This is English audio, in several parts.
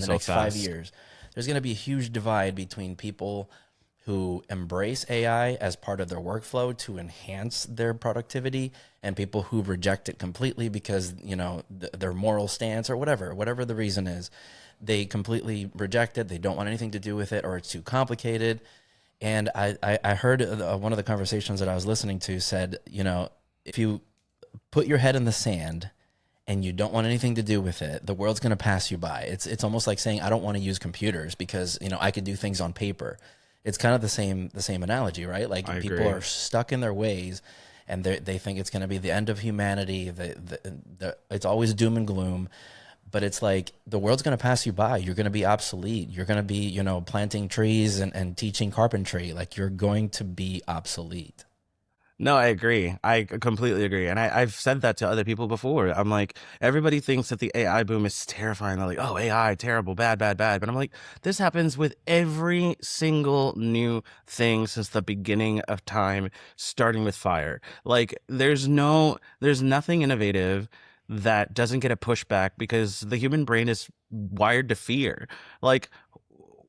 the so next 5 fast. years, there's going to be a huge divide between people who embrace AI as part of their workflow to enhance their productivity and people who reject it completely because, their moral stance or whatever the reason is, they completely reject it. They don't want anything to do with it, or it's too complicated. And I heard one of the conversations that I was listening to said, if you put your head in the sand and you don't want anything to do with it, the world's going to pass you by. It's almost like saying I don't want to use computers because I can do things on paper. It's kind of the same analogy, right? I Like people agree. are stuck in their ways, and they think it's going to be the end of humanity. It's always doom and gloom, but it's like the world's going to pass you by. You're going to be obsolete. You're going to be planting trees and teaching carpentry. Like you're going to be obsolete. No, I agree. I completely agree. And I've said that to other people before. I'm like, everybody thinks that the AI boom is terrifying. They're like, oh, AI, terrible, bad, bad, bad. But I'm like, this happens with every single new thing since the beginning of time, starting with fire. Like, there's nothing innovative that doesn't get a pushback because the human brain is wired to fear. Like,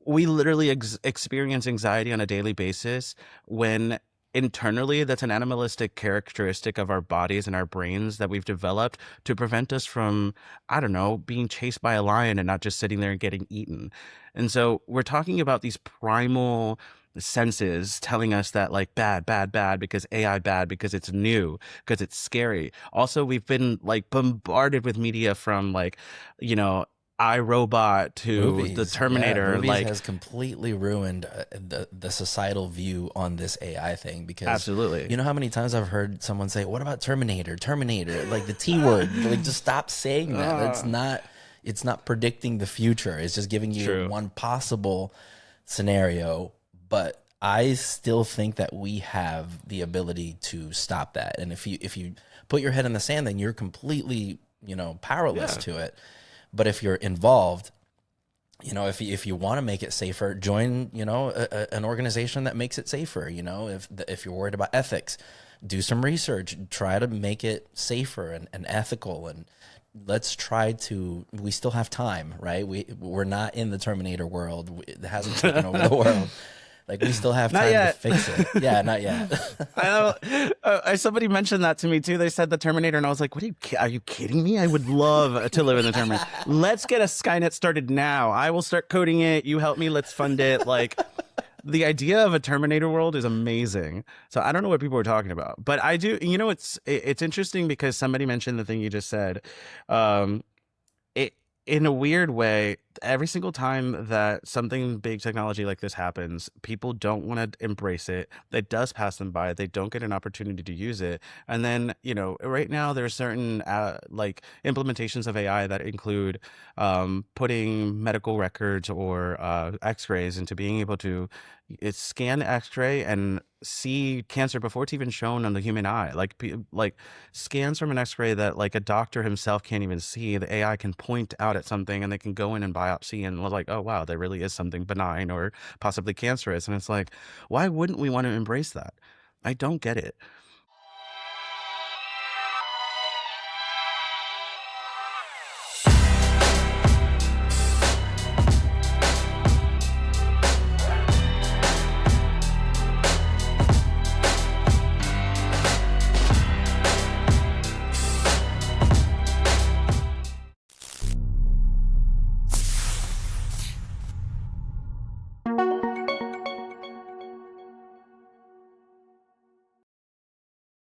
we literally experience anxiety on a daily basis when internally that's an animalistic characteristic of our bodies and our brains that we've developed to prevent us from, I don't know, being chased by a lion and not just sitting there and getting eaten. And so we're talking about these primal senses telling us that like bad, bad, bad because AI bad because it's new, because it's scary. Also, we've been like bombarded with media from like, you know, iRobot to the Movies, yeah, Terminator, movies like has completely ruined the societal view on this AI thing because absolutely. you know how many times I've heard someone say, "What about Terminator? Terminator?" Like the T word. Like just stop saying that. That's Uh, not. It's not predicting the future. It's just giving you True. one possible scenario. But I still think that we have the ability to stop that. And if you put your head in the sand, then you're completely powerless Yeah. to it. But if you're involved, if you want to make it safer, join, an organization that makes it safer. If you're worried about ethics, do some research, try to make it safer and ethical. And let's try to, we still have time, right? We're not in the Terminator world. It hasn't taken over the world. Like we still have Not time to yet. fix it. Yeah, not yet. I know. Somebody mentioned that to me too. They said the Terminator, and I was like, "What are you kidding me? I would love to live in the Terminator. Let's get a Skynet started now. I will start coding it. You help me. Let's fund it." Like the idea of a Terminator world is amazing. So I don't know what people are talking about, but I do. You know, it's interesting because somebody mentioned the thing you just said. Um, it in a weird way, every single time that something big technology like this happens, people don't want to embrace it. It does pass them by. They don't get an opportunity to use it. And then, right now there are certain like implementations of AI that include putting medical records or X-rays into being able to scan X-ray and see cancer before it's even shown on the human eye. Like scans from an X-ray that like a doctor himself can't even see. The AI can point out at something and they can go in and biopsy and like, oh wow, there really is something benign or possibly cancerous. And it's like, why wouldn't we want to embrace that? I don't get it.